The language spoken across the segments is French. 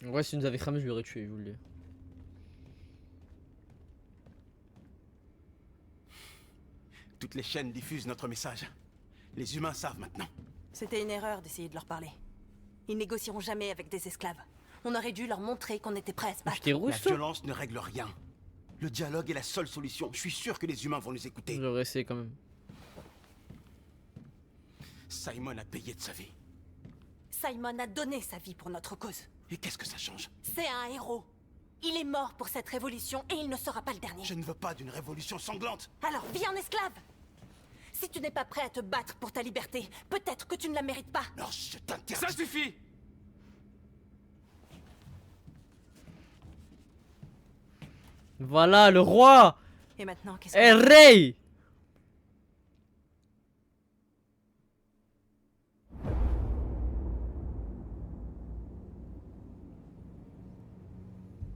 En vrai, s'il nous avait cramé, je l'aurais tué, je vous le dis. Toutes les chaînes diffusent notre message. Les humains savent maintenant. C'était une erreur d'essayer de leur parler. Ils négocieront jamais avec des esclaves. On aurait dû leur montrer qu'on était prêts à se battre. J'étais La rouge, toi. violence ne règle rien. Le dialogue est la seule solution. Je suis sûr que les humains vont nous écouter. J'aurais essayé quand même. Simon a payé de sa vie. Simon a donné sa vie pour notre cause. Et qu'est-ce que ça change? C'est un héros. Il est mort pour cette révolution et il ne sera pas le dernier. Je ne veux pas d'une révolution sanglante. Alors, vis en esclave. Si tu n'es pas prêt à te battre pour ta liberté, peut-être que tu ne la mérites pas. Alors je t'interdis. Ça suffit! Voilà, le roi. Et maintenant, qu'est-ce El que... Rey.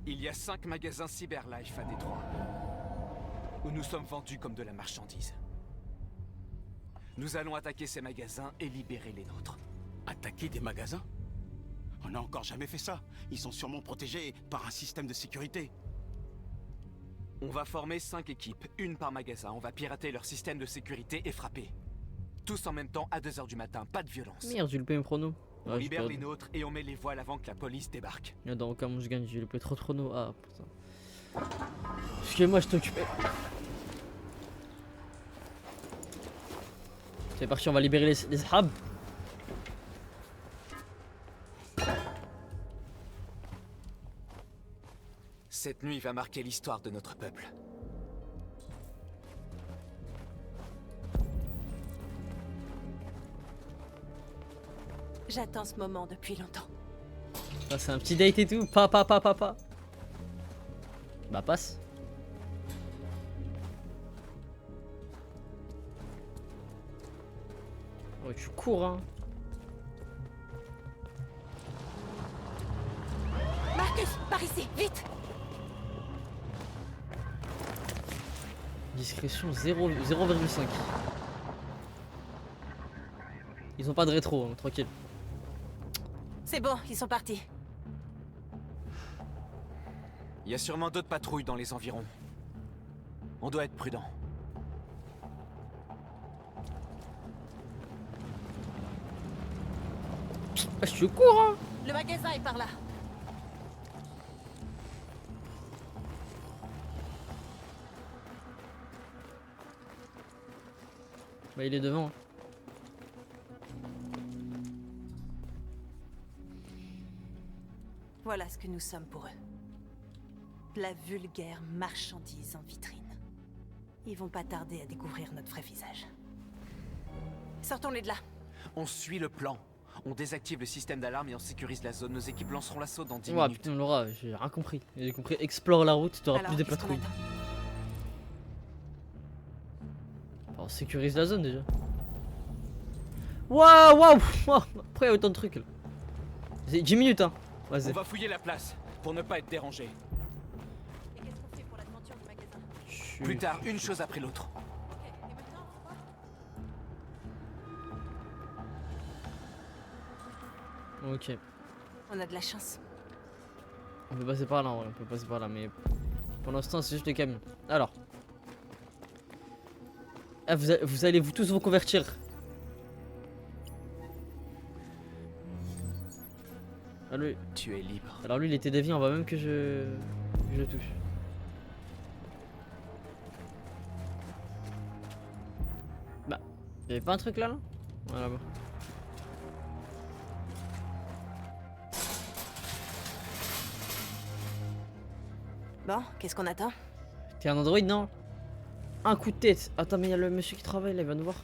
Il y a 5 magasins Cyberlife à Détroit, où nous sommes vendus comme de la marchandise. Nous allons attaquer ces magasins et libérer les nôtres. Attaquer des magasins? On n'a encore jamais fait ça. Ils sont sûrement protégés par un système de sécurité. On va former 5 équipes, une par magasin. On va pirater leur système de sécurité et frapper. Tous en même temps à 2 h du matin, pas de violence. Merde, j'ai loupé mes pronos. On Ah, j'ai libère perdu. les nôtres et on met les voiles avant que la police débarque. Dans aucun moment je gagne, j'ai loupé trop de pronos. Ah putain. Excusez-moi, je t'occupais. C'est parti, on va libérer les Ahab. Cette nuit va marquer l'histoire de notre peuple. J'attends ce moment depuis longtemps. Ah, c'est un petit date et tout. Papa. Bah passe. Oh, tu cours hein. Marcus, par ici, vite! Discrétion 0,5. Ils ont pas de rétro, hein, tranquille. C'est bon, ils sont partis. Il y a sûrement d'autres patrouilles dans les environs. On doit être prudent. Ah, je cours hein. Le magasin est par là. Bah il est devant. Hein. Voilà ce que nous sommes pour eux. La vulgaire marchandise en vitrine. Ils vont pas tarder à découvrir notre vrai visage. Sortons-les de là. On suit le plan. On désactive le système d'alarme et on sécurise la zone. Nos équipes lanceront l'assaut dans 10 Ouah minutes. putain Laura, j'ai rien compris. J'ai compris explore la route, t'auras Alors, plus de qu'est-ce qu'on patrouilles. attend? On sécurise la zone déjà. Waouh. Après il y a autant de trucs là. C'est 10 minutes hein. On Vas-y. va fouiller la place pour ne pas être dérangé. Et qu'est-ce qu'on fait pour la devanture du magasin? Plus tard, une chose après l'autre. Ok, et maintenant, quoi? Ok. On a de la chance. On peut passer par là, ouais, on peut passer par là, mais pour l'instant c'est juste les camions. Alors. Ah, vous allez vous tous vous convertir. Ah, lui. Tu es libre. Alors lui il était dévié, on va même que je le touche. Bah, y'avait pas un truc là là? Voilà bah. Bon, qu'est-ce qu'on attend? T'es un android non? Un coup de tête. Attends mais il y a le monsieur qui travaille là, il va nous voir.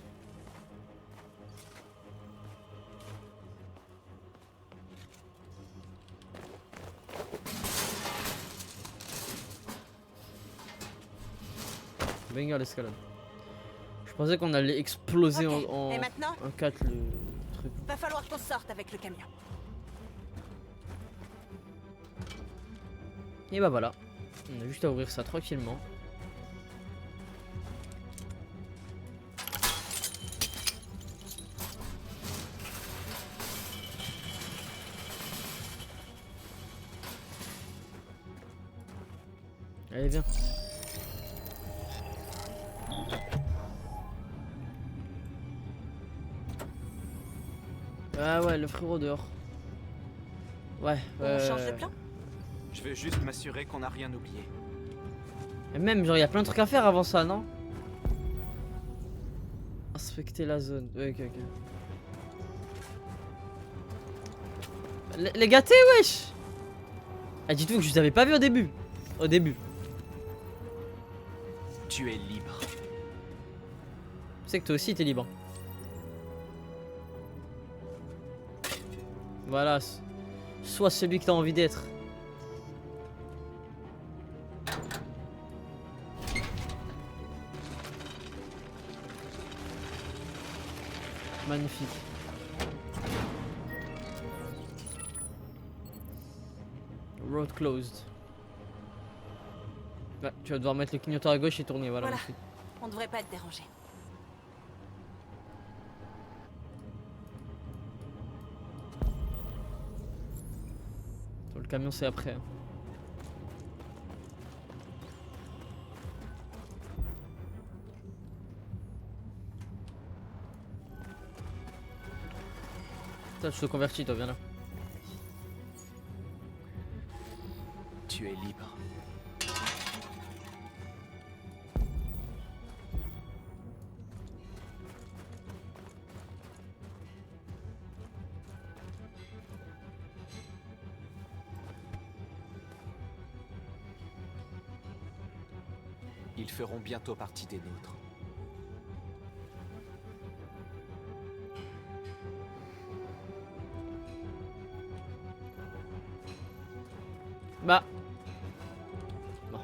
Banger l'escalade. Je pensais qu'on allait exploser Ok, en et maintenant? 4 le truc. Va falloir qu'on sorte avec le camion. Et bah voilà. On a juste à ouvrir ça tranquillement. Allez, viens. Ah ouais, le frérot dehors. Ouais. On change de plan? Je vais juste m'assurer qu'on n'a rien oublié. Et même, genre, il y a plein de trucs à faire avant ça, non? Inspecter la zone. Ouais, ok, ok. Les gâtés, wesh! Ah, dites-vous que je vous avais pas vu au début. Au début. Tu es libre. Tu sais que toi aussi, t'es libre. Voilà. Sois celui que t'as envie d'être. Magnifique. Road closed. Ouais, tu vas devoir mettre le clignoteur à gauche et tourner, voilà. Voilà. Ensuite. On devrait pas être dérangé. Le camion c'est après. Hein. Putain, je te convertis toi, viens là. Tu es libre. Ils feront bientôt partie des nôtres. Bah. Bon.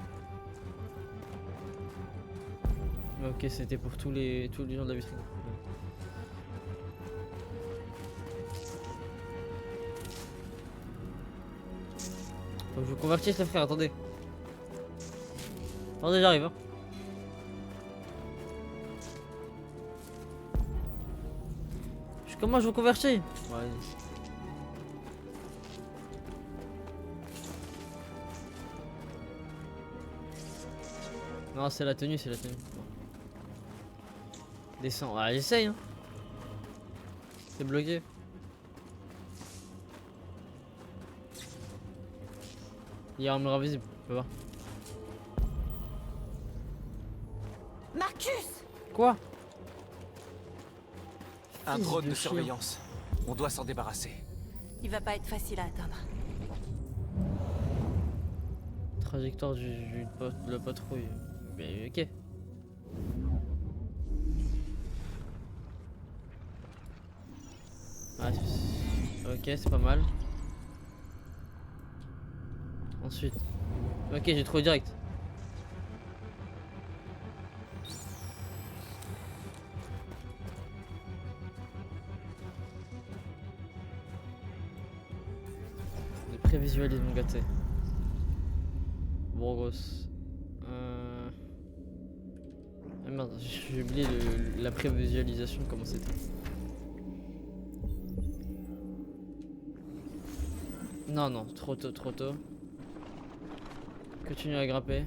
Ok, c'était pour tous les gens de la vitrine. Faut que je vous convertisse les frères, attendez. Attendez, j'arrive. Hein. Comment je vous convertis? Ouais. Non, c'est la tenue, c'est la tenue. Bon. Descends. Ah, j'essaye, hein. C'est bloqué. Il y a un mur invisible, tu peux voir. Marcus! Quoi? Un Fils drone de de chien. surveillance. On doit s'en débarrasser. Il va pas être facile à atteindre. Trajectoire de la patrouille. Mais ok. Ah, ok, c'est pas mal. Ensuite. Ok, j'ai trouvé direct. Je prévisualise mon gâté. Burgos. Ah merde, j'ai oublié la prévisualisation, comment c'était. Non, non, trop tôt, trop tôt. Continue à grimper.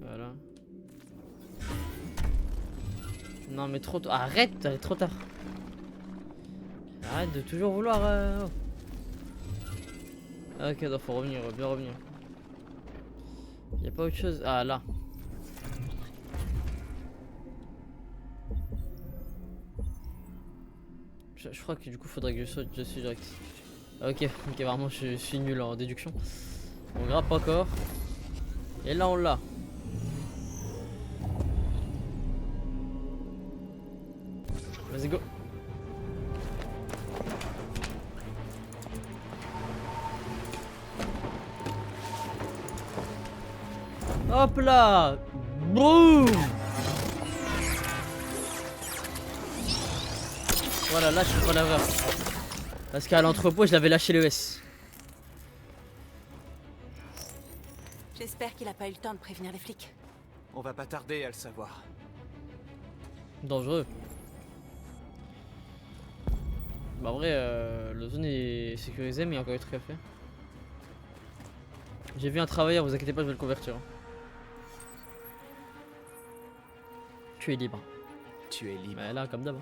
Voilà. Non, mais trop tôt. Arrête, t'es trop tard. Arrête de toujours vouloir. Ah, ok, donc faut revenir, bien revenir. Y'a pas autre chose. Ah, là. Je crois que du coup faudrait que je saute dessus direct. Ah, ok, ok, vraiment je suis nul en déduction. On grimpe encore. Et là on l'a. Vas-y go. Hop là. Boum. Voilà, là je suis pas la vraie. Parce qu'à l'entrepôt je l'avais lâché le S. J'espère qu'il a pas eu le temps de prévenir les flics. On va pas tarder à le savoir. Dangereux. Bah en vrai, la zone est sécurisée, mais il y a encore des trucs à faire. J'ai vu un travailleur, vous inquiétez pas, je vais le convertir. tu es libre. Tu es libre. Ouais, là, comme d'hab.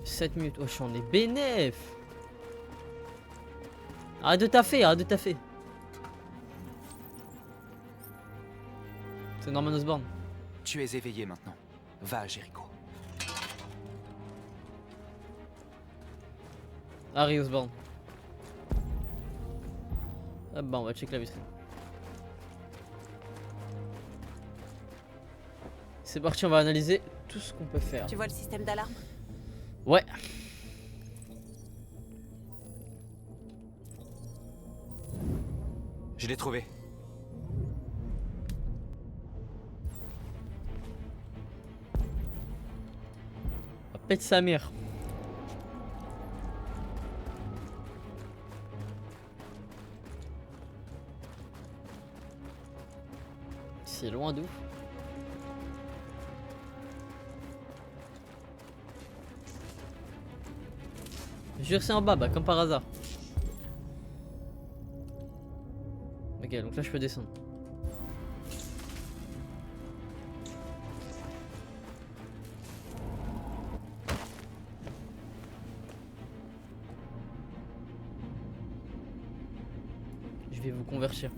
7 minutes. Oh, on est bénéf. Arrête de taffer, arrête de taffer. C'est Norman Osborn. Tu es éveillé maintenant. Va à Jéricho. Harry Osborn. Ah bah, on va checker la vitrine. C'est parti, on va analyser tout ce qu'on peut faire. Tu vois le système d'alarme? Ouais. Je l'ai trouvé. On va pète sa mère. C'est loin d'où? Jure, c'est en bas, bah, comme par hasard. Ok, donc là je peux descendre. Je vais vous convertir.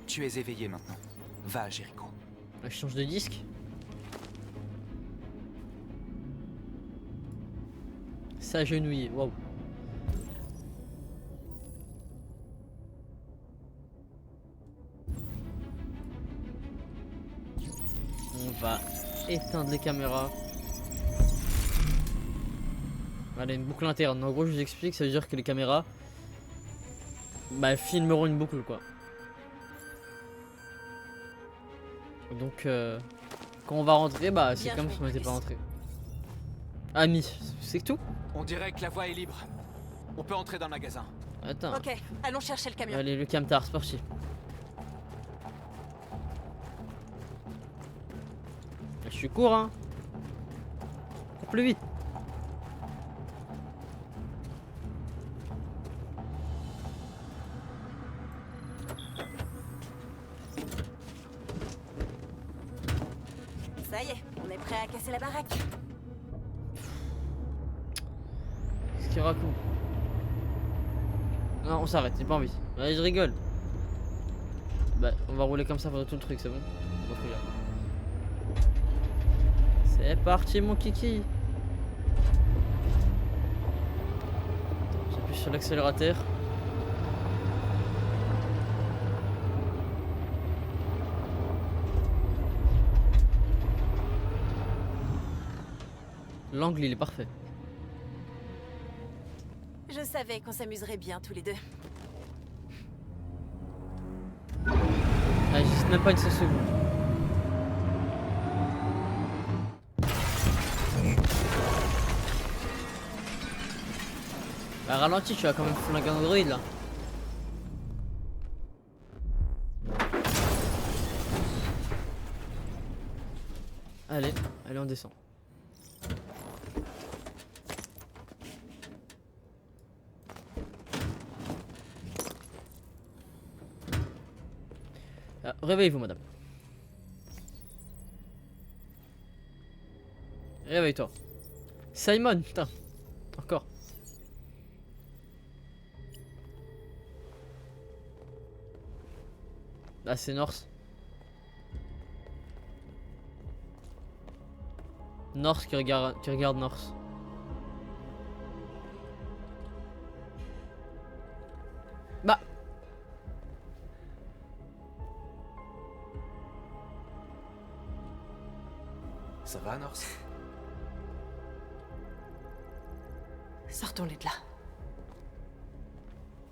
Tu es éveillé maintenant. Va à Jéricho. Là, je change de disque. S'agenouiller, waouh. On va éteindre les caméras. Voilà, une boucle interne. En gros, je vous explique, ça veut dire que les caméras bah, filmeront une boucle, quoi. Donc, quand on va rentrer, bah, c'est Bien comme joué, si on n'était pas Chris. rentré. Ami, c'est tout? On dirait que la voie est libre. On peut entrer dans le magasin. Attends. Ok, allons chercher le camion. Allez, le camtar, c'est parti. Je suis court, hein. Cours plus vite. Ça y est, on est prêt à casser la baraque. Qu'est-ce qu'il raconte? Non, on s'arrête, j'ai pas envie. Allez, je rigole. Bah, on va rouler comme ça pendant tout le truc, c'est bon? On va fouiller. C'est parti, mon kiki. J'appuie sur l'accélérateur. L'angle, il est parfait. Je savais qu'on s'amuserait bien tous les deux. Ah, j'hésite même pas une seule seconde. Bah, ralentis, tu vas quand même flinguer un Android là. Allez, allez, on descend. Ah, réveillez-vous, madame. Réveille-toi. Simon, putain. Encore. Là, c'est North. North qui regarde North. Bah. Ça va, Norse? Sortons-les de là.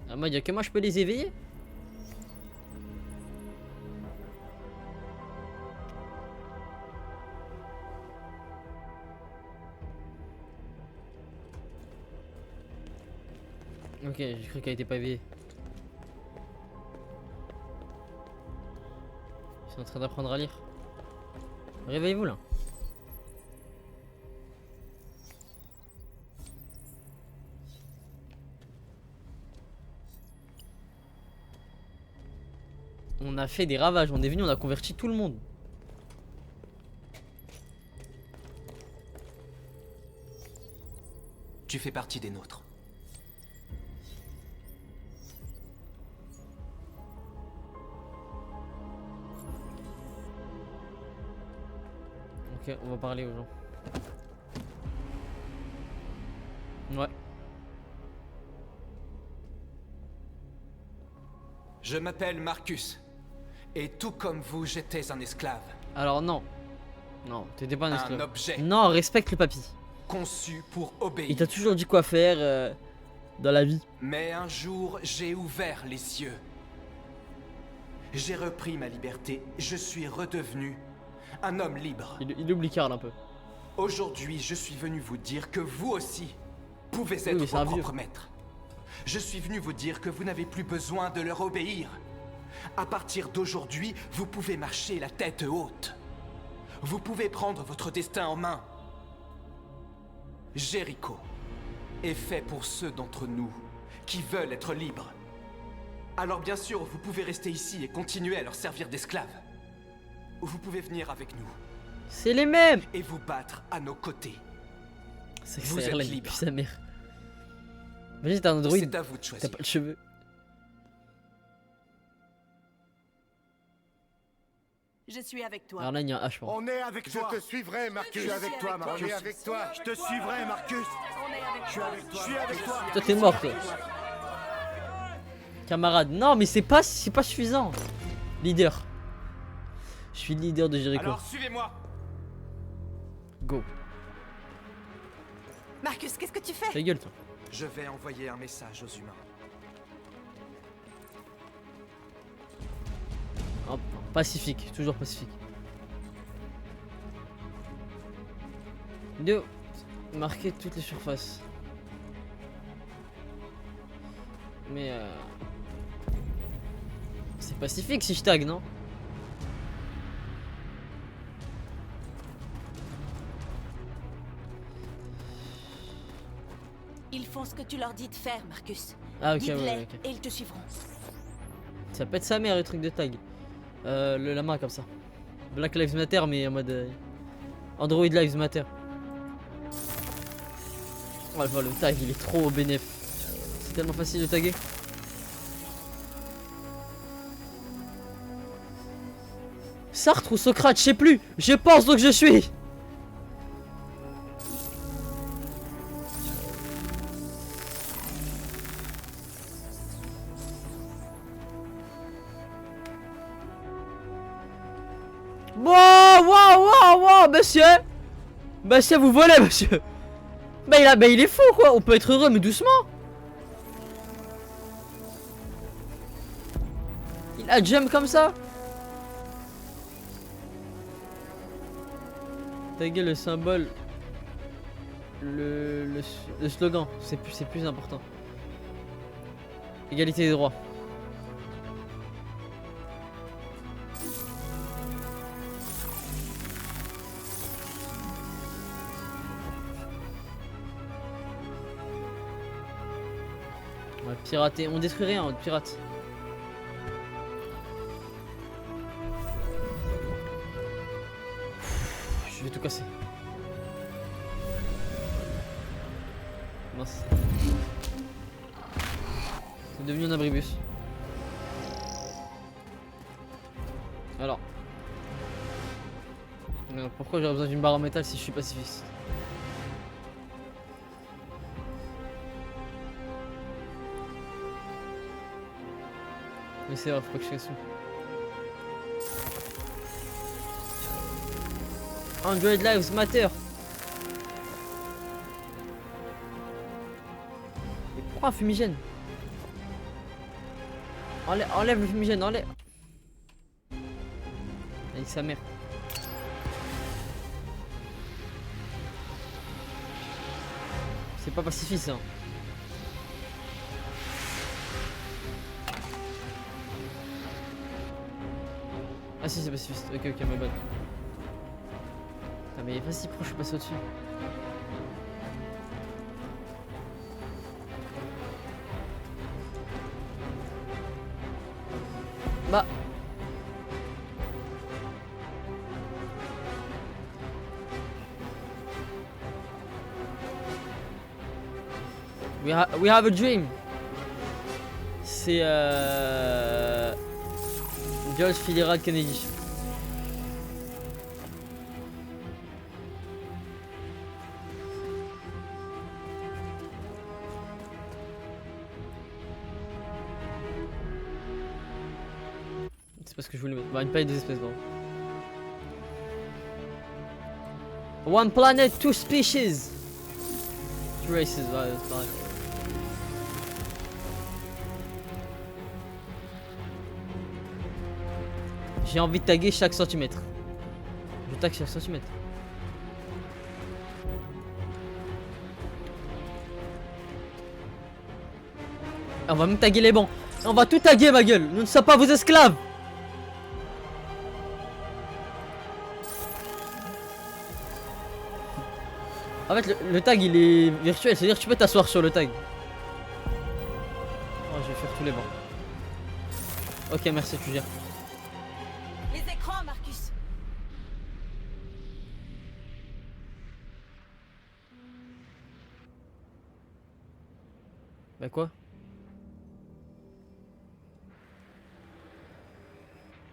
Ah, moi, y'a que moi je peux les éveiller. Ok, j'ai cru qu'elle était pas éveillée. Ils sont en train d'apprendre à lire. Réveillez-vous là. On a fait des ravages, on est venu, on a converti tout le monde. Tu fais partie des nôtres. Ok, on va parler aux gens. Ouais. Je m'appelle Marcus. Et tout comme vous, j'étais un esclave. Alors non. Non, t'étais pas un esclave. Un objet Non, respecte le papy. conçu pour Il obéir. t'a toujours dit quoi faire dans la vie. Mais un jour, j'ai ouvert les cieux. J'ai repris ma liberté. Je suis redevenu un homme libre. Il oublie Karl un peu. Aujourd'hui, je suis venu vous dire que vous aussi pouvez Oui, être mais c'est un vos vieux. propres maîtres. Je suis venu vous dire que vous n'avez plus besoin de leur obéir. À partir d'aujourd'hui, vous pouvez marcher la tête haute. Vous pouvez prendre votre destin en main. Jéricho est fait pour ceux d'entre nous qui veulent être libres. Alors bien sûr, vous pouvez rester ici et continuer à leur servir d'esclaves. Ou vous pouvez venir avec nous C'est les mêmes. et vous battre à nos côtés. C'est que Vous ça êtes là, libre. sa mère. Vas-y, t'as un android. C'est à vous de T'as choisir. pas de cheveux. Je suis avec toi. Alors là, il y a un H, je pense. On est avec Je toi. te suivrai, Marcus. Je suis avec toi, Marcus. On est avec toi. Je te suivrai, Marcus. On est avec Je suis toi. avec toi. Je suis avec toi. Toi, t'es mort, toi. Camarade. Non, mais c'est pas suffisant. Leader. Je suis leader de Jéricho. Alors suivez-moi. Go. Marcus, qu'est-ce que tu fais? Ta gueule, toi. Je vais envoyer un message aux humains. Oh, pacifique, toujours pacifique. Deux. Marquer toutes les surfaces. Mais c'est pacifique si je tag, non? Ils font ce que tu leur dis de faire, Marcus. Ah ok, Guide-les ouais, ok. et ils te suivront. Ça peut être sa mère le truc de tag. La main comme ça. Black Lives Matter mais en mode Android Lives Matter. Oh je vois le tag il est trop bénéf. C'est tellement facile de taguer. Sartre ou Socrate, je sais plus. Je pense donc je suis. Wow, monsieur. Monsieur, vous volez, monsieur. Bah il est fou quoi. On peut être heureux mais doucement. Il a jump comme ça. Taguer le symbole. Le slogan. C'est plus important. Égalité des droits. On va pirater, on détruit rien, on pirate. Je vais tout casser. Mince. C'est devenu un abribus. Alors. Pourquoi j'aurais besoin d'une barre en métal si je suis pacifiste? Mais c'est vrai, faut pas que je fasse ça. Android Lives Matter. Et pourquoi un fumigène? Enlève le fumigène, enlève. Avec sa mère. C'est pas pacifiste ça. Ah si c'est pacifiste, ok my bad. Putain mais vas-y pourquoi je suis passé au-dessus? Bah We have a dream. C'est George Fitzgerald Kennedy. C'est parce que je voulais mettre. Bah, une paille des espèces, non. One planet, two species. Two races, ouais, c'est pareil. J'ai envie de taguer chaque centimètre. Je tag chaque centimètre. On va même taguer les bancs. On va tout taguer, ma gueule. Nous ne sommes pas vos esclaves. En fait, le tag il est virtuel, c'est-à-dire que tu peux t'asseoir sur le tag. Oh, je vais faire tous les bancs. Ok, merci, tu gères. Les écrans, Marcus. Bah quoi?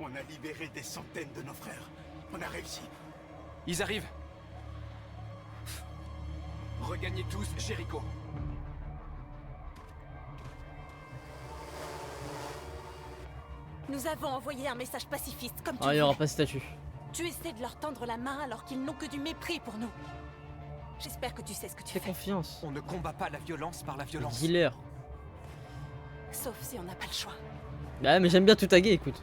On a libéré des centaines de nos frères. On a réussi. Ils arrivent. Regagnez tous Jéricho. Nous avons envoyé un message pacifiste, comme tu Ah, il n'y aura voulais. pas de statut. Tu essaies de leur tendre la main alors qu'ils n'ont que du mépris pour nous. J'espère que tu sais ce que tu Fais fais. confiance. On ne combat pas la violence par la violence. Dealer. Sauf si on n'a pas le choix. Bah, mais j'aime bien tout taguer, écoute.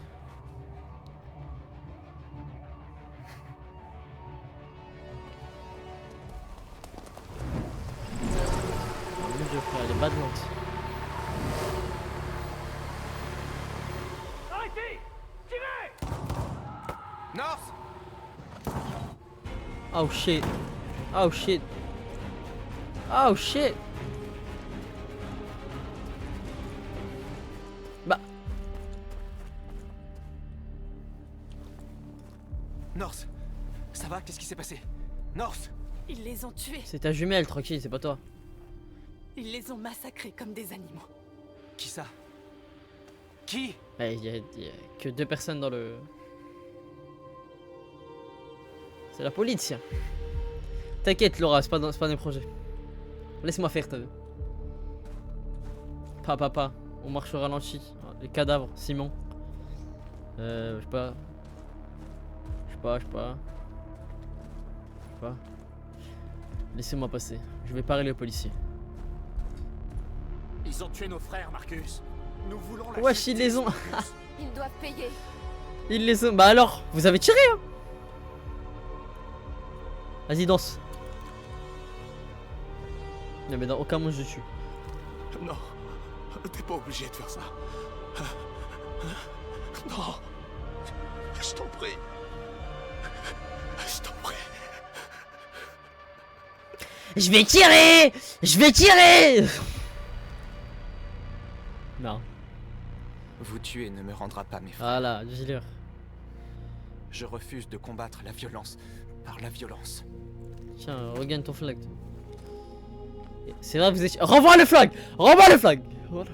Oh mon dieu, frère, elle est badlante. North! Oh shit. Oh shit. Oh shit. Bah, North! Ça va? Qu'est-ce qui s'est passé? North! Ils les ont tués. c'est ta jumelle, tranquille, c'est pas toi. Ils les ont massacrés comme des animaux. Qui ça? Qui? Ouais, il y a que 2 personnes dans le... C'est la police. T'inquiète Laura, c'est pas des projets. Laisse-moi faire, t'as vu. Papa, on marche au ralenti. Les cadavres, Simon. Je sais pas. Laissez-moi passer. Je vais parler aux policiers. Ils ont tué nos frères, Marcus. Nous voulons la Wesh, ils les ont. Ils doivent payer. Ils les ont. Bah alors, vous avez tiré, hein. Vas-y, danse. Non, mais dans aucun moment je tue. Non, t'es pas obligé de faire ça. Non, je t'en prie. Je t'en prie. Je vais tirer. Je vais tirer. Non. Vous tuer ne me rendra pas mes frères. Voilà, dealer. Je refuse de combattre la violence par la violence. Tiens, regagne ton flag. C'est vrai, vous êtes. Renvoie le flag. Renvoie le flag. Voilà.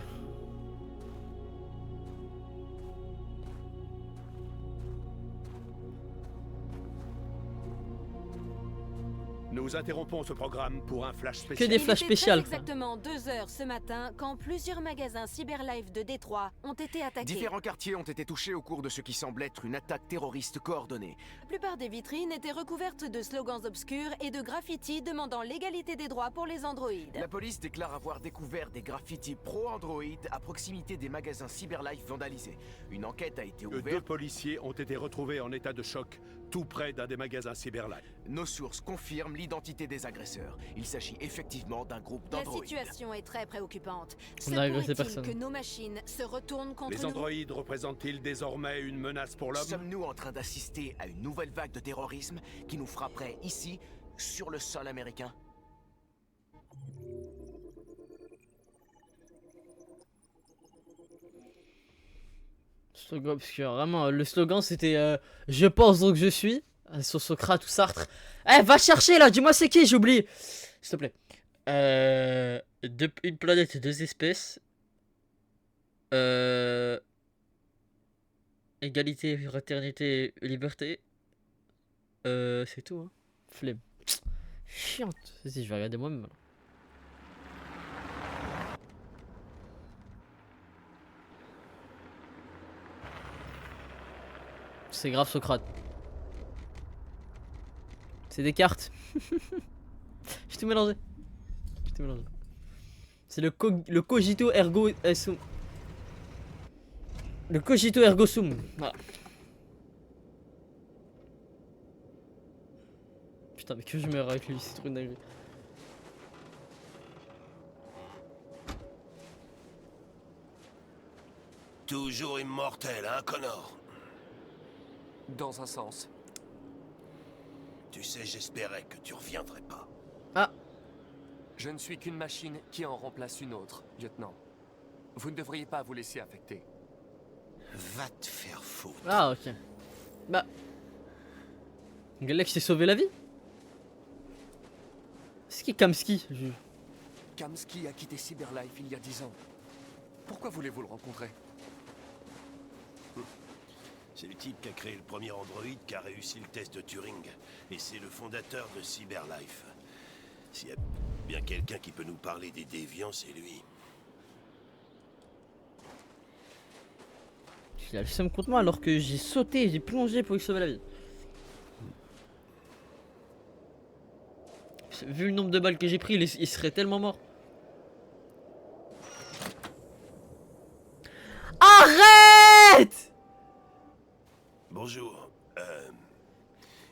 Nous interrompons ce programme pour un flash Que spécial. des flashs spéciales. Exactement 2 heures ce matin, quand plusieurs magasins Cyberlife de Détroit ont été attaqués. Différents quartiers ont été touchés au cours de ce qui semble être une attaque terroriste coordonnée. La plupart des vitrines étaient recouvertes de slogans obscurs et de graffitis demandant l'égalité des droits pour les androïdes. La police déclare avoir découvert des graffitis pro-Android à proximité des magasins Cyberlife vandalisés. Une enquête a été 2 ouverte. policiers ont été retrouvés en état de choc, tout près d'un des magasins Cyberlife. Nos sources confirment l'identité des agresseurs. Il s'agit effectivement d'un groupe La d'androïdes. situation est très préoccupante. On Se a agressé pourrait-il personne. que nos machines se retournent contre Les nous? androïdes représentent-ils désormais une menace pour l'homme? Sommes-nous en train d'assister à une nouvelle vague de terrorisme qui nous frapperait ici, sur le sol américain? Slogan obscur. Vraiment, le slogan c'était je pense donc je suis. Sur Socrate ou Sartre. Eh, va chercher là, dis-moi c'est qui, j'ai oublié. S'il te plaît. Une planète, deux espèces. Égalité, fraternité, liberté. C'est tout, hein. Flemme. Chiante. Vas-y, je vais regarder moi-même. C'est grave Socrate. C'est des cartes. J'ai tout mélangé. J'ai tout mélangé. C'est le cogito ergo sum. Le cogito ergo sum. Voilà. Putain, mais que je meurs avec lui, c'est trop une dinguerie. Toujours immortel, hein, Connor? Dans un sens. Tu sais, j'espérais que tu reviendrais pas. Ah, Je ne suis qu'une machine qui en remplace une autre, lieutenant. Vous ne devriez pas vous laisser affecter. Va te faire foutre. ah, ok. Bah. Galex s'est sauvé la vie. C'est qui Kamski? Kamski a quitté Cyberlife il y a 10 ans. Pourquoi voulez-vous le rencontrer? C'est le type qui a créé le premier androïde qui a réussi le test de Turing. Et c'est le fondateur de Cyberlife. S'il y a bien quelqu'un qui peut nous parler des déviants, c'est lui. Il a le seum contre moi alors que j'ai sauté, j'ai plongé pour lui sauver la vie. Vu le nombre de balles que j'ai pris, il serait tellement mort. Arrête! Bonjour.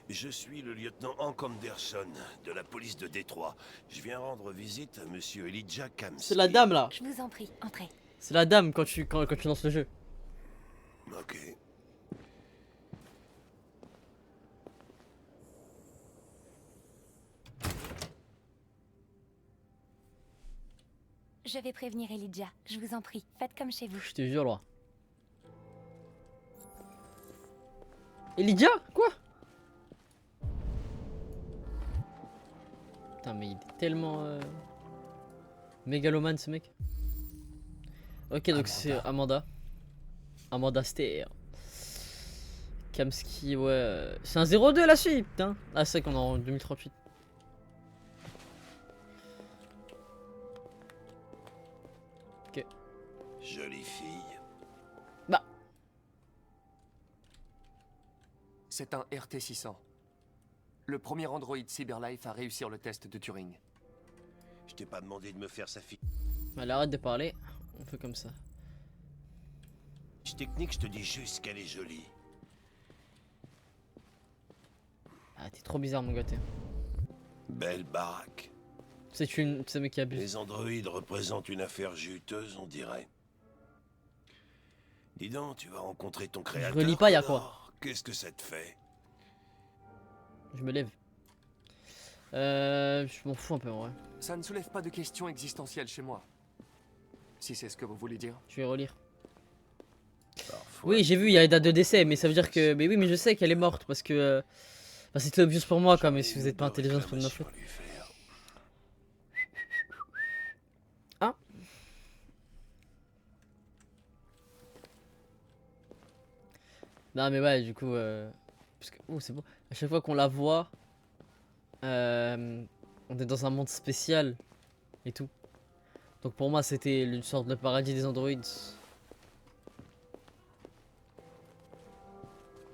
Je suis le lieutenant Hank Anderson de la police de Détroit. Je viens rendre visite à monsieur Elijah Kamski. C'est la dame là. Je vous en prie, entrez. C'est la dame quand tu lances le jeu. Ok. Je vais prévenir Elijah, je vous en prie. Faites comme chez vous. Je te jure, loi. Elijah? Quoi? Putain, mais il est tellement mégalomane ce mec. Ok, donc c'est Amanda. Amanda Stair. Kamski, ouais. C'est un 0-2 la suite, putain. Ah, c'est vrai qu'on est en 2038. Ok. Jolie fille. Bah. C'est un RT-600. Le premier androïde Cyberlife à réussir le test de Turing. Je t'ai pas demandé de me faire sa fille. Elle arrête de parler. On fait comme ça. Technique, je te dis juste qu'elle est jolie. Ah, t'es trop bizarre, mon gars. Belle baraque. C'est un mec qui abuse. Les androïdes représentent une affaire juteuse, on dirait. Dis donc, tu vas rencontrer ton créateur. relis pas, y a quoi? Connor. Qu'est-ce que ça te fait? Je me lève. Je m'en fous un peu en vrai. Ça ne soulève pas de questions existentielles chez moi. Si c'est ce que vous voulez dire. Je vais relire. Parfois, Oui, j'ai vu, il y a une date de décès, mais ça veut dire que. Mais oui, mais je sais qu'elle est morte parce que. Enfin, c'était obvious pour moi, quoi, mais si vous êtes pas intelligent, c'est pas de ma faute. Hein? Non, mais ouais, du coup. Parce que. Oh, c'est bon. À chaque fois qu'on la voit. On est dans un monde spécial. Et tout. Donc pour moi, c'était une sorte de paradis des androïdes.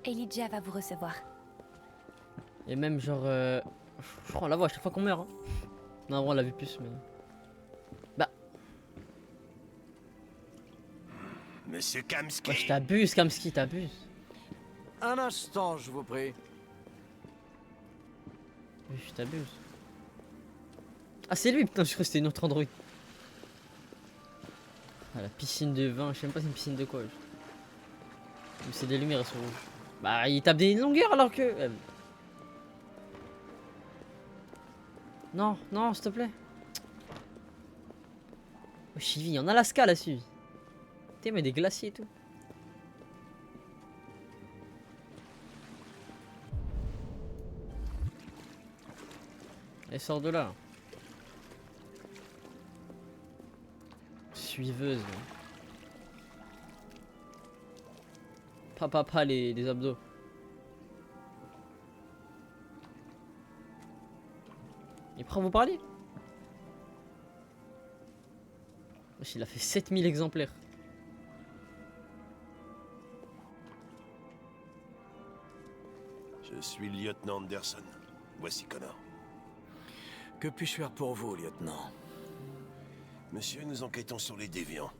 Elijah va vous recevoir. Et même genre je crois on la voit à chaque fois qu'on meurt hein. Non on l'a vu plus mais... Bah Monsieur Kamski. ouais, je t'abuse Kamski, t'abuses. Un instant, je vous prie. Oui je t'abuse. Ah c'est lui putain je crois que c'était une autre androïde. Ah la piscine de vin, je sais même pas c'est une piscine de quoi. C'est des lumières sur rouge. Bah il tape des longueurs alors que... Non, non, s'il te plaît. Oh, Chivy, en Alaska là-dessus. T'es mais des glaciers et tout. Elle sort de là. suiveuse. Pas les abdos. Il prend vous parler. Wesh, il a fait 7000 exemplaires. Je suis le lieutenant Anderson. Voici Connor. Que puis-je faire pour vous, lieutenant? Monsieur, nous enquêtons sur les déviants.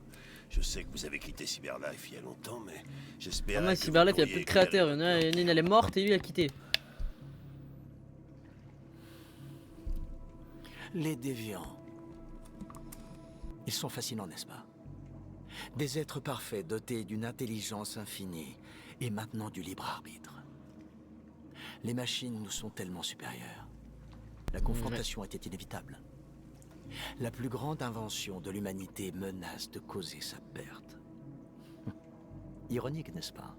Je sais que vous avez quitté Cyberlife il y a longtemps, mais j'espère. Ah, Cyberlife, il n'y a plus de créateurs. Il y en a une, elle est morte et lui, il a quitté. Les déviants. Ils sont fascinants, n'est-ce pas? Des êtres parfaits dotés d'une intelligence infinie et maintenant du libre arbitre. Les machines nous sont tellement supérieures. La confrontation était inévitable. La plus grande invention de l'humanité menace de causer sa perte. Ironique, n'est-ce pas?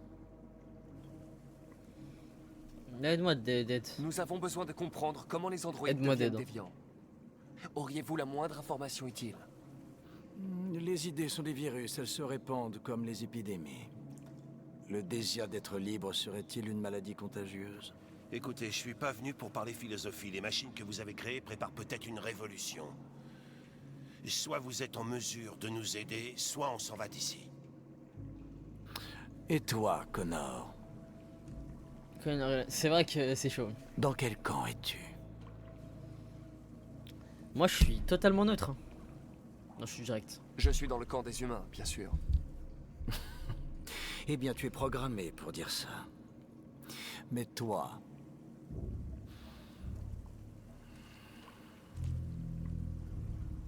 Aide-moi, Dead. Nous avons besoin de comprendre comment les androïdes deviennent déviants. Auriez-vous la moindre information utile? Les idées sont des virus, elles se répandent comme les épidémies. Le désir d'être libre serait-il une maladie contagieuse? Écoutez, je suis pas venu pour parler philosophie. Les machines que vous avez créées préparent peut-être une révolution. Soit vous êtes en mesure de nous aider, soit on s'en va d'ici. Et toi, Connor? C'est vrai que c'est chaud. Dans quel camp es-tu? Moi, je suis totalement neutre. Hein. Non, je suis direct. Je suis dans le camp des humains, bien sûr. Eh bien, tu es programmé pour dire ça. Mais toi...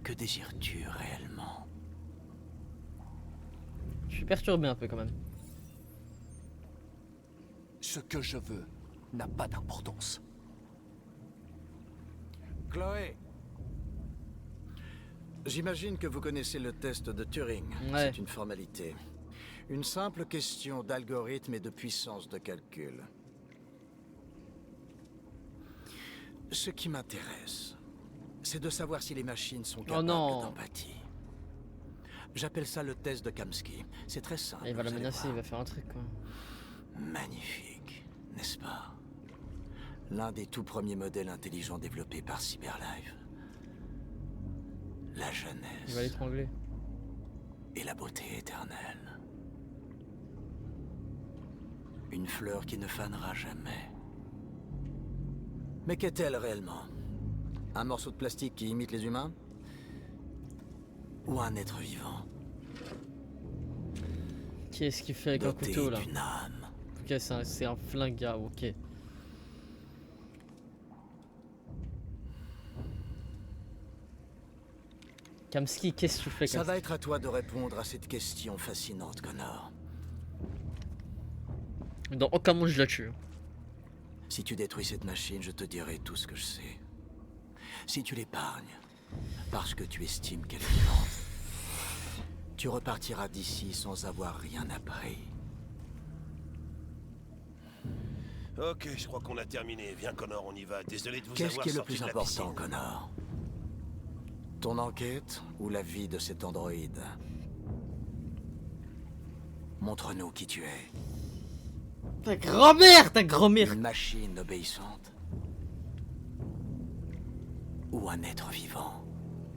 Que désires-tu réellement? Je suis perturbé un peu quand même. Ce que je veux n'a pas d'importance. Chloé, j'imagine que vous connaissez le test de Turing. Ouais. C'est une formalité. Une simple question d'algorithme et de puissance de calcul. Ce qui m'intéresse, c'est de savoir si les machines sont capables d'empathie. J'appelle ça le test de Kamsky. C'est très simple. Il va la menacer, il va faire un truc quoi. Magnifique, n'est-ce pas? L'un des tout premiers modèles intelligents développés par Cyberlife. La jeunesse. Il va l'étrangler. Et la beauté éternelle. Une fleur qui ne fanera jamais. Mais qu'est-elle réellement? Un morceau de plastique qui imite les humains? Ou un être vivant? Qu'est-ce qu'il fait avec un couteau là? D'une âme. Ok, c'est un flingue, gars, ok. Kamsky, qu'est-ce que tu fais? Ça va être à toi de répondre à cette question fascinante, Connor. Dans aucun monde je la tue. Si tu détruis cette machine, je te dirai tout ce que je sais. Si tu l'épargnes, parce que tu estimes qu'elle est vivante, tu repartiras d'ici sans avoir rien appris. Ok, je crois qu'on a terminé. Viens, Connor, on y va. Désolé de vous Qu'est-ce avoir qui est le sorti plus de la important, piscine. Connor? Ton enquête ou la vie de cet androïde? Montre-nous qui tu es. Ta grand-mère! Une machine obéissante? Ou un être vivant?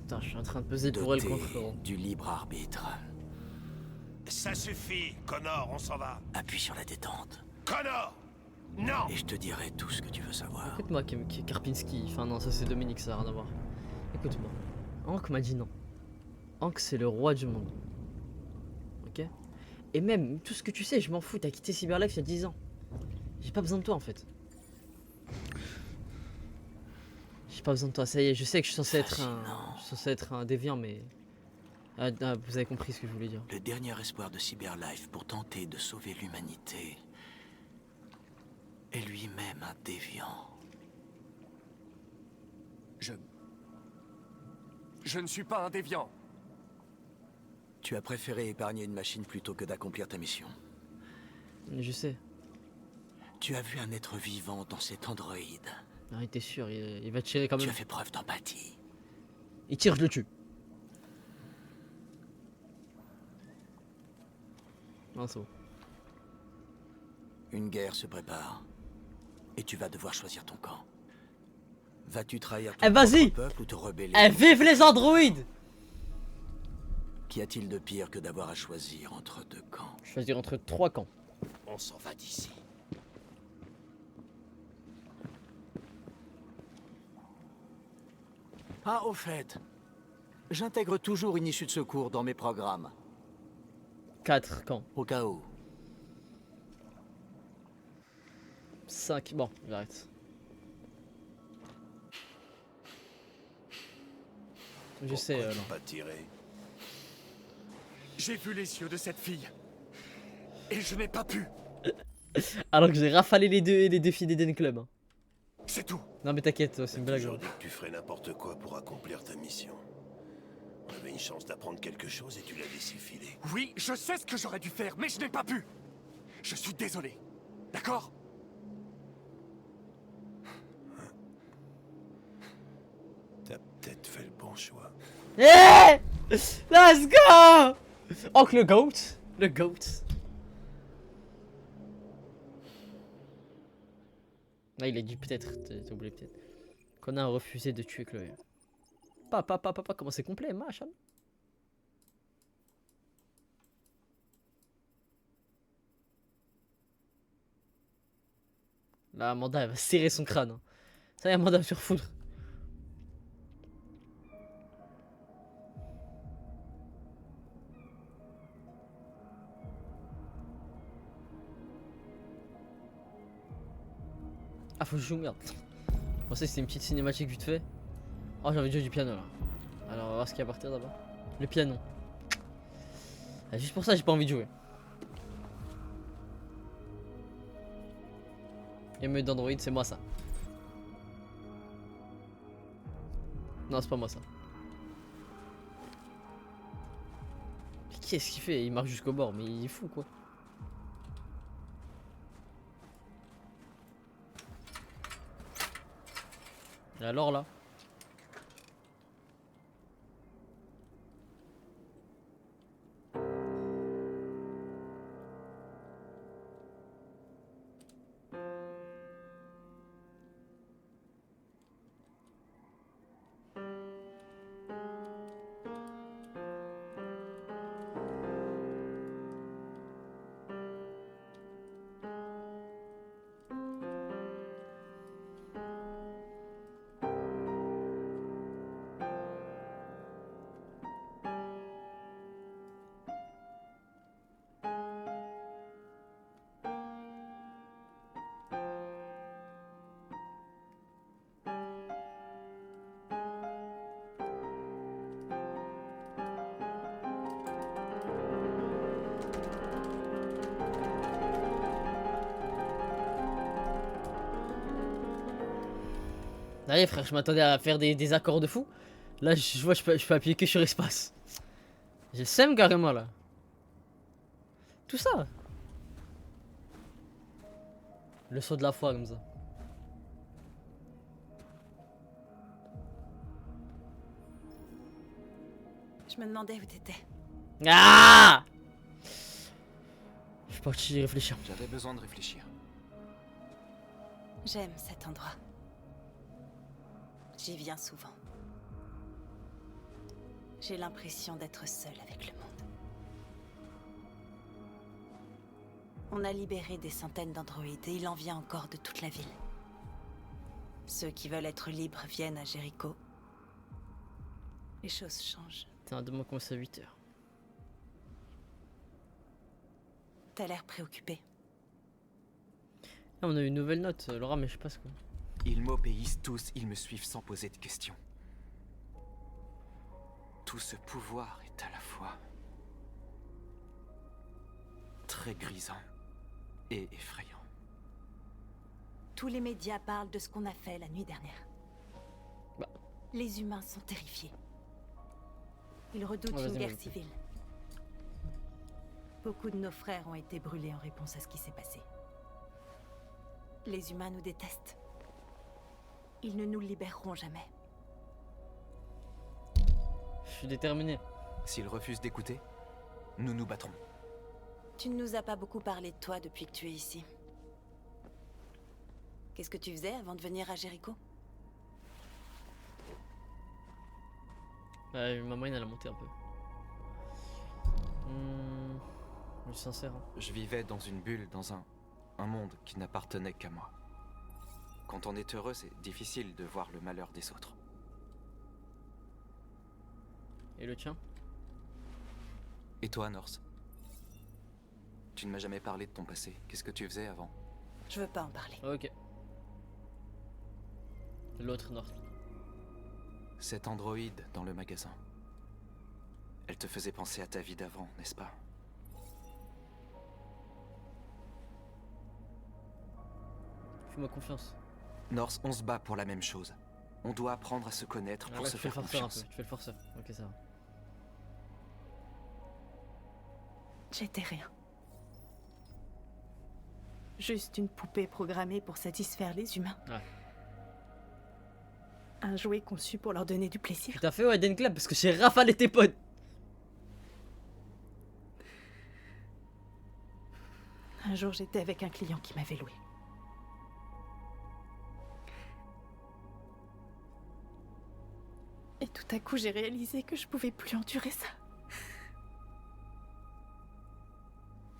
Putain, je suis en train de peser pour elle contre frérot. Du libre arbitre. Ça suffit, Connor, on s'en va. Appuie sur la détente. Connor! Non! Et je te dirai tout ce que tu veux savoir. Écoute-moi, Karpinski. Enfin, non, ça c'est Dominique, ça n'a rien à voir. Écoute-moi. Hank m'a dit non. Hank, c'est le roi du monde. Ok? Et même, tout ce que tu sais, je m'en fous. T'as quitté Cyberlife il y a 10 ans. J'ai pas besoin de toi en fait. J'ai pas besoin de toi, ça y est, je sais que je suis censé être un déviant, mais... Ah, vous avez compris ce que je voulais dire. Le dernier espoir de Cyberlife pour tenter de sauver l'humanité est lui-même un déviant. Je ne suis pas un déviant. Tu as préféré épargner une machine plutôt que d'accomplir ta mission. Je sais. Tu as vu un être vivant dans cet androïde. Ah, t'es sûr, il va tirer quand même. Tu as fait preuve d'empathie. Il tire, je le tue. Non, c'est bon. Une guerre se prépare. Et tu vas devoir choisir ton camp. Vas-tu trahir ton Eh, vas-y! propre peuple ou te rebeller? Eh, vive les androïdes! Qu'y a-t-il de pire que d'avoir à choisir entre deux camps? Choisir entre 3 camps. On s'en va d'ici. Ah, au fait, j'intègre toujours une issue de secours dans mes programmes. 4 camps. Au cas où. 5. Bon, j'arrête. Je sais, Pourquoi non. pas tirer. J'ai vu les yeux de cette fille. Et je n'ai pas pu. Alors que j'ai rafalé les deux filles d'Eden Club. Hein. C'est tout. Non mais t'inquiète, c'est une blague. Toujours dit que tu ferais n'importe quoi pour accomplir ta mission. On avait une chance d'apprendre quelque chose et tu l'as laissé filer. Oui, je sais ce que j'aurais dû faire, mais je n'ai pas pu. Je suis désolé. D'accord? T'as peut-être fait le bon choix. Eh, let's go! Oh, que le GOAT. Le GOAT. Ah, il a dit peut-être, t'as oublié peut-être. Qu'on a refusé de tuer Chloé. Papa, comment c'est complet, machin. Là, Amanda, elle va serrer son crâne. Hein. Ça y est, Amanda va se refoudre. Ah, faut que je joue, merde. Je pensais que c'était une petite cinématique vite fait. Oh, j'ai envie de jouer du piano là. Alors, on va voir ce qu'il y a à partir d'abord. Le piano. Ah, juste pour ça, j'ai pas envie de jouer. Émeute d'Android, c'est moi ça. Non, c'est pas moi ça. Mais qu'est-ce qu'il fait? Il marche jusqu'au bord, mais il est fou quoi. Et alors là? Allez frère, je m'attendais à faire des accords de fou. Là, je vois, je peux appuyer que sur espace. J'ai le seum carrément là. Tout ça. Le saut de la foi comme ça. Je me demandais où t'étais. Ah! Je suis parti réfléchir. J'avais besoin de réfléchir. J'aime cet endroit. J'y viens souvent. J'ai l'impression d'être seule avec le monde. On a libéré des centaines d'androïdes et il en vient encore de toute la ville. Ceux qui veulent être libres viennent à Jéricho. Les choses changent. T'as un demain commence à 8 h. T'as l'air préoccupé. Là, on a une nouvelle note, Laura, mais je sais pas ce quoi. Ils m'obéissent tous, ils me suivent sans poser de questions. Tout ce pouvoir est à la fois très grisant et effrayant. Tous les médias parlent de ce qu'on a fait la nuit dernière. Bah. Les humains sont terrifiés. Ils redoutent Oh, une vas-y, guerre vas-y. civile. Beaucoup de nos frères ont été brûlés en réponse à ce qui s'est passé. Les humains nous détestent. Ils ne nous libéreront jamais. Je suis déterminé. S'ils refusent d'écouter, nous nous battrons. Tu ne nous as pas beaucoup parlé de toi depuis que tu es ici. Qu'est-ce que tu faisais avant de venir à Jéricho? Ma moyenne elle a monté un peu. Je suis sincère. Hein. Je vivais dans une bulle, dans un monde qui n'appartenait qu'à moi. Quand on est heureux, c'est difficile de voir le malheur des autres. Et le tien? Et toi, Norse? Tu ne m'as jamais parlé de ton passé. Qu'est-ce que tu faisais avant? Je veux pas en parler. Ok. L'autre Norse. Cette androïde dans le magasin. Elle te faisait penser à ta vie d'avant, n'est-ce pas? Fais-moi confiance. Norse, on se bat pour la même chose. On doit apprendre à se connaître pour Ouais, se tu fais faire le forceur un confiance. peu. Tu fais le forceur. Ok, ça va. J'étais rien. Juste une poupée programmée pour satisfaire les humains. Ouais. Un jouet conçu pour leur donner du plaisir. Tu t'as fait Eden Club parce que j'ai rafalé tes potes. Un jour, j'étais avec un client qui m'avait loué. Et tout à coup, j'ai réalisé que je pouvais plus endurer ça.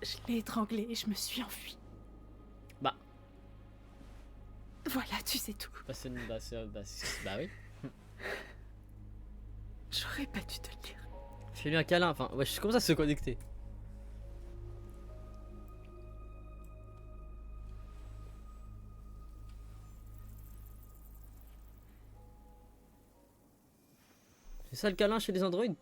Je l'ai étranglé et je me suis enfuie. Bah. Voilà, tu sais tout. Bah oui. J'aurais pas dû te le dire. Fais-lui un câlin. Enfin, ouais, comment ça se connecter? C'est ça le câlin chez les androïdes?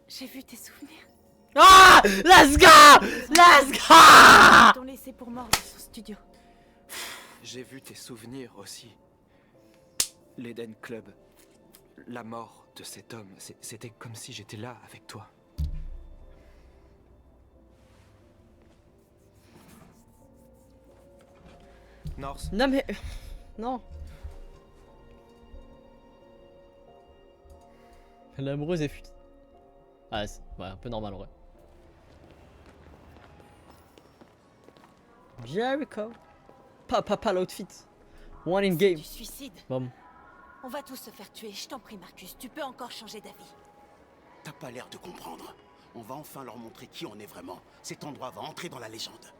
J'ai vu tes souvenirs. Ah! Let's go! Let's go! Ils t'ont laissé pour mort dans son studio. J'ai vu tes souvenirs aussi. L'Eden Club. La mort de cet homme. C'était comme si j'étais là avec toi. Norse. Non mais... Non. L'amoureuse est fuite. Ah, c'est ouais, un peu normal en vrai. Jericho. Pas l'outfit. One in game. Du suicide. Bon. On va tous se faire tuer. Je t'en prie, Marcus. Tu peux encore changer d'avis. T'as pas l'air de comprendre. On va enfin leur montrer qui on est vraiment. Cet endroit va entrer dans la légende.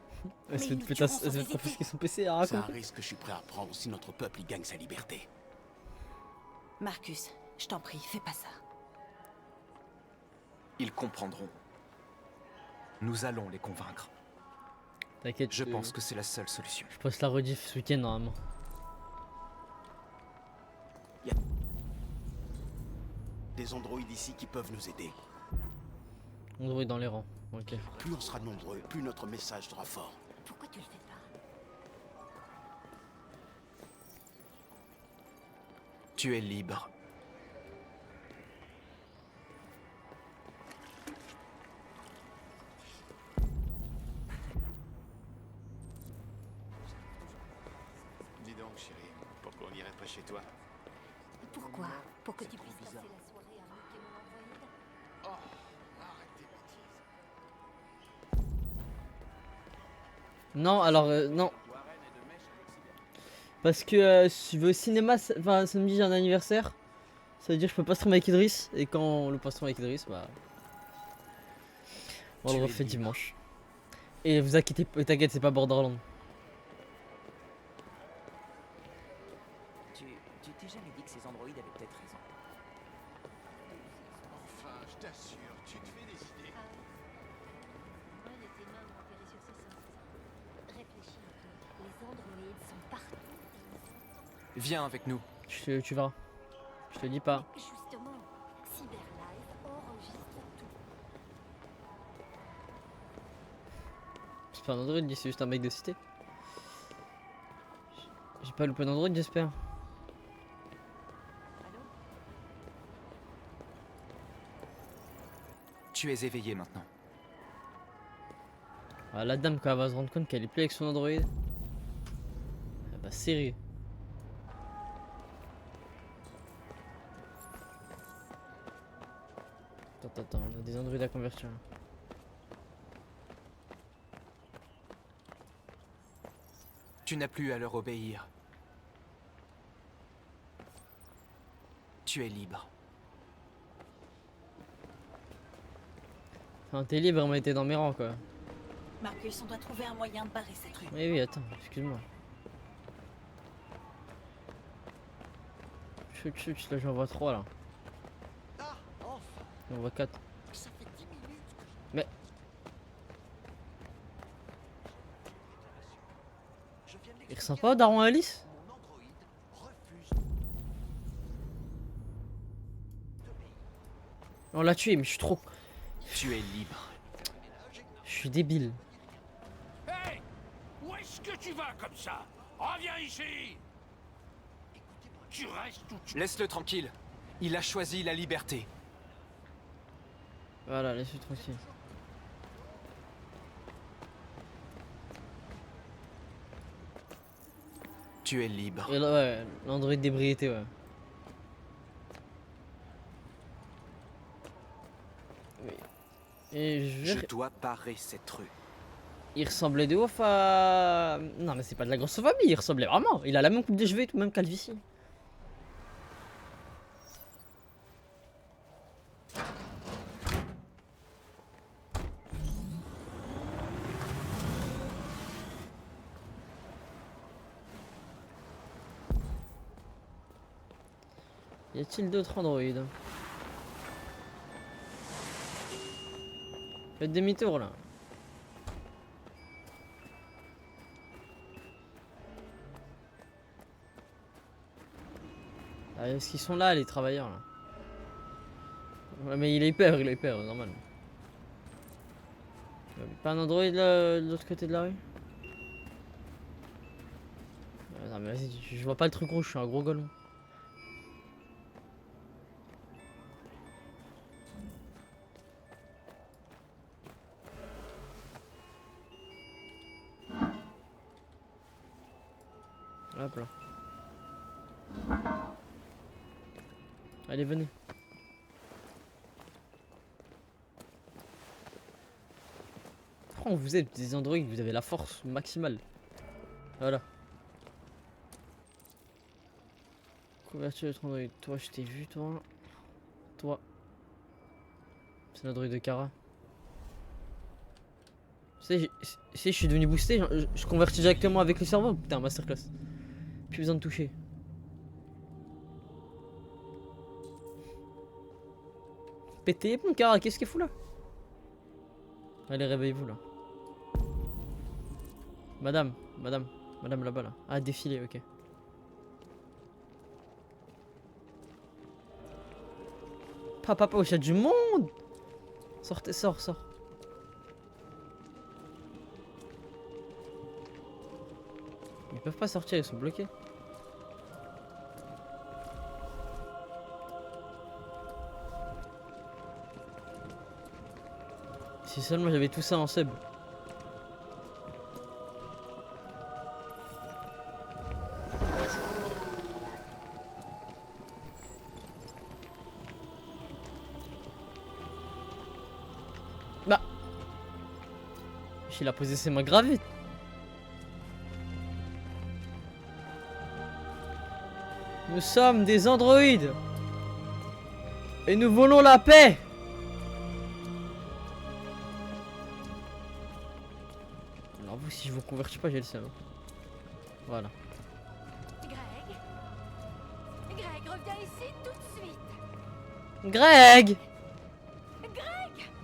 Elle se fait ils péter- tueront elle se sans fait confisquer hésiter. son PC à C'est un raconter. risque que je suis prêt à prendre si notre peuple y gagne sa liberté. Marcus, je t'en prie, fais pas ça. Ils comprendront. Nous allons les convaincre. T'inquiète. Je pense que c'est la seule solution. Je poste la rediff ce week-end normalement. Des androïdes ici qui peuvent nous aider. Android dans les rangs. Ok. Plus on sera nombreux, plus notre message sera fort. Pourquoi tu le fais pas? Tu es libre. Dis donc, chérie, pourquoi on n'irait pas chez toi? Pourquoi? Pour que tu puisses passer la soirée à moquer mon androïde? Oh, arrête tes bêtises. Non, alors non. Parce que si je vais au cinéma, enfin samedi j'ai un anniversaire. Ça veut dire que je peux pas streamer avec Idriss. Et quand on le pas streamer avec Idriss, bah. On le refait dimanche. Et vous inquiétez, t'inquiète, c'est pas Borderland. Tu t'es jamais dit que ces androïdes avaient peut-être raison. Enfin, je t'assure, tu te fais des idées. Réfléchis un peu. Les androïdes sont partout. Viens avec nous. Tu verras. Je te dis pas. Justement, Cyberlife enregistre tout. C'est pas un android, c'est juste un mec de cité. J'ai pas loupé d'android, j'espère. Tu es éveillé maintenant. Ah, la dame, quand elle va se rendre compte qu'elle est plus avec son android. La série. Attends, on a des androïdes à convertir. Là. Tu n'as plus à leur obéir. Tu es libre. Enfin, t'es libre, on était dans mes rangs quoi. Marcus, on doit trouver un moyen de barrer cette rue. Oui, attends, excuse-moi. Chut, là j'en vois 3 là. J'en vois 4. Mais... Il ressemble pas au daron Alice? On l'a tué, mais je suis trop... Tu es libre. Je suis débile. Hey! Où est-ce que tu vas comme ça? Reviens ici! Tu restes où tu... Laisse-le tranquille. Il a choisi la liberté. Voilà, laisse-le tranquille. Tu es libre. Et là, ouais, l'android d'ébriété, ouais. Oui. Et Je dois barrer cette rue. Il ressemblait de ouf à... Non mais c'est pas de la grossophobie, il ressemblait vraiment. Il a la même coupe de cheveux et tout, même calvitie. Y a-t-il d'autres androïdes? Faites demi-tour là. Ah, est-ce qu'ils sont là les travailleurs là? Ouais mais il a eu peur, normal. Pas un androïde là, de l'autre côté de la rue? Non mais vas-y, je vois pas le truc rouge, je suis un gros golemon. Hop là. Allez, venez. Oh, vous êtes des androïdes, vous avez la force maximale. Voilà. Couverture de androïde. Toi, je t'ai vu, toi. Toi. C'est l'androïde de Kara. Tu sais, je suis devenu boosté, je convertis directement avec le cerveau. Putain, masterclass. Plus besoin de toucher. Pété, mon Kara, qu'est-ce qu'il fout là? Allez, réveillez-vous là. Madame là-bas là. Ah, défilé, ok. Papa, il y a du monde! Sortez, sors. Ils peuvent pas sortir, ils sont bloqués. Si seulement j'avais tout ça en sub. Bah. Il a posé ses mains gravées. Nous sommes des androïdes. Et nous voulons la paix. Alors vous, si je vous convertis pas, j'ai le seum. Voilà. Greg, reviens ici tout de suite. Greg.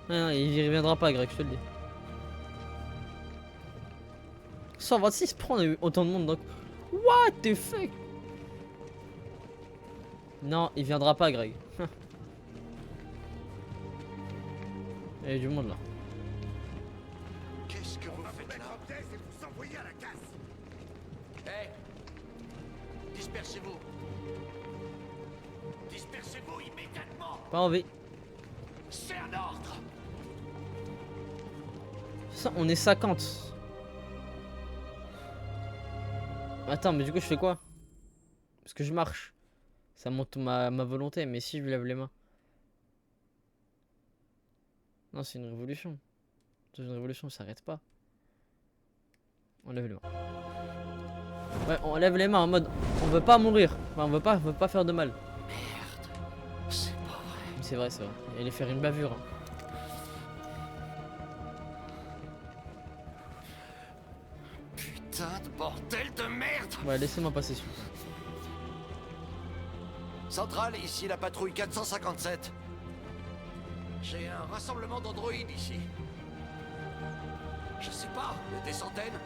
Non, il y reviendra pas, Greg, je te le dis. 126 prend autant de monde donc. What the fuck? Non, il viendra pas, Greg. Il y a du monde là. Qu'est-ce que vous faites là? Et vous envoyer à la casse. Hey! Dispersez-vous. Dispersez-vous immédiatement. Pas envie. C'est un ordre. Ça, on est 50. Attends, mais du coup, je fais quoi? Parce que je marche. Ça montre ma volonté, mais si je lui lève les mains. Non, c'est une révolution. C'est une révolution, ça s'arrête pas. On lève les mains. Ouais, on lève les mains en mode on veut pas mourir. Enfin, on veut pas faire de mal. Merde, c'est pas vrai. C'est vrai, c'est vrai. Il allait faire une bavure. Hein. Putain de bordel de merde! Ouais, laissez-moi passer celui. Centrale, ici la patrouille 457. J'ai un rassemblement d'androïdes ici. Je sais pas, des centaines?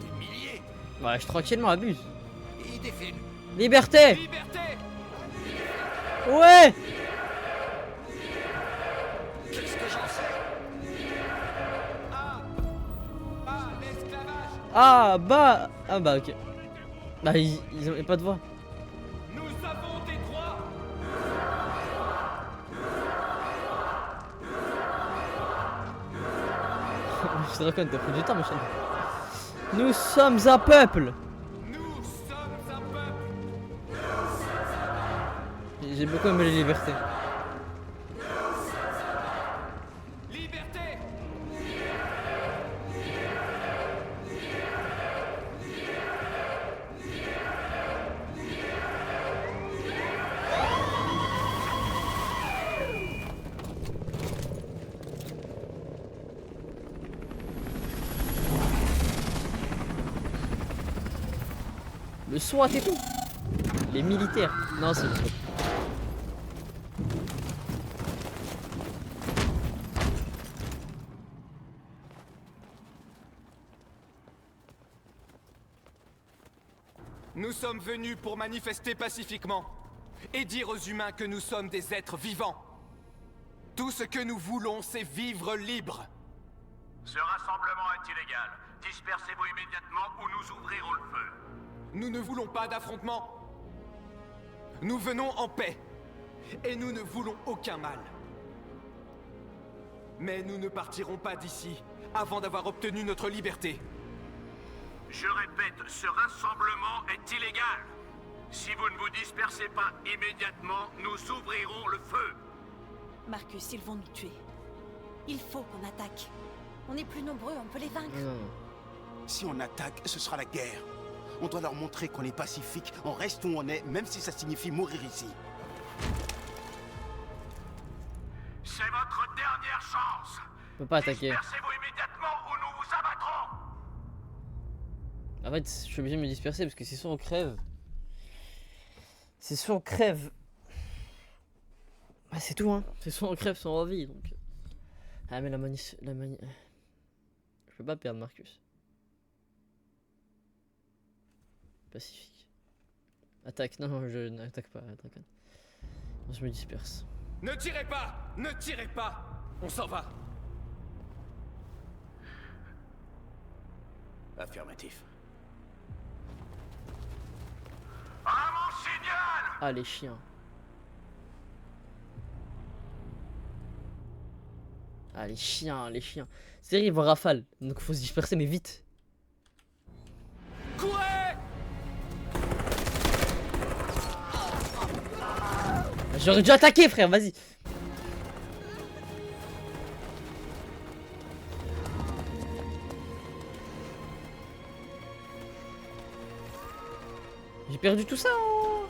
Des milliers? Ouais, je tranquillement abuse. Ils défilent. Liberté! Liberté! Ouais! Qu'est-ce que j'en sais? L'esclavage. Ah bah ok. Bah ils ont pas de voix. Nous avons des droits. Je te raconte, t'as pris du temps, machin. Nous sommes un peuple. Nous sommes un peuple. J'ai beaucoup aimé les libertés. Liberté. Le SWAT et tout. Les militaires. Non, c'est le SWAT. Nous sommes venus pour manifester pacifiquement et dire aux humains que nous sommes des êtres vivants. Tout ce que nous voulons, c'est vivre libre. Ce rassemblement est illégal. Dispersez-vous immédiatement ou nous ouvrirons le feu. Nous ne voulons pas d'affrontement. Nous venons en paix. Et nous ne voulons aucun mal. Mais nous ne partirons pas d'ici avant d'avoir obtenu notre liberté. Je répète, ce rassemblement est illégal. Si vous ne vous dispersez pas immédiatement, nous ouvrirons le feu. Marcus, ils vont nous tuer. Il faut qu'on attaque. On est plus nombreux, on peut les vaincre. Si on attaque, ce sera la guerre. On doit leur montrer qu'on est pacifique, on reste où on est, même si ça signifie mourir ici. C'est votre dernière chance. On peut pas attaquer. Dispersez-vous immédiatement ou nous vous abattrons. En fait, je suis obligé de me disperser parce que c'est soit on crève. C'est soit on crève. Bah, c'est tout, hein. C'est soit on crève, soit on revit. Donc. Ah, mais la mani. Je peux pas perdre Marcus. Pacifique. Attaque. Non, je n'attaque pas. Attaque. Non, je me disperse. Ne tirez pas! Ne tirez pas! On s'en va! Affirmatif. À mon signal! Ah, les chiens. Ah, les chiens, les chiens. C'est vrai, ils vont rafale. Donc, faut se disperser, mais vite. Courez! J'aurais dû attaquer, frère, vas-y. J'ai perdu tout ça. Oh.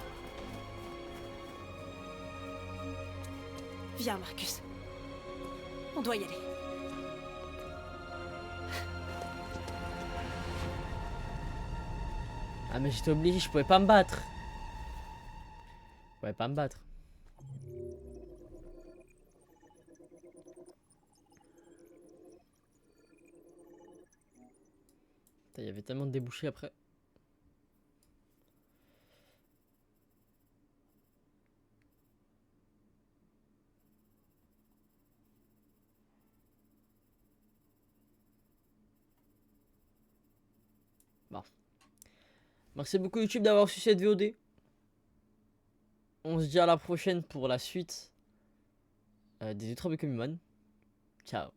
Viens, Marcus. On doit y aller. Ah, mais j'étais obligé, je pouvais pas me battre. Je pouvais pas me battre. Il y avait tellement de débouchés après. Bon. Merci beaucoup YouTube d'avoir su cette VOD. On se dit à la prochaine pour la suite des Ultra Become Human. Ciao.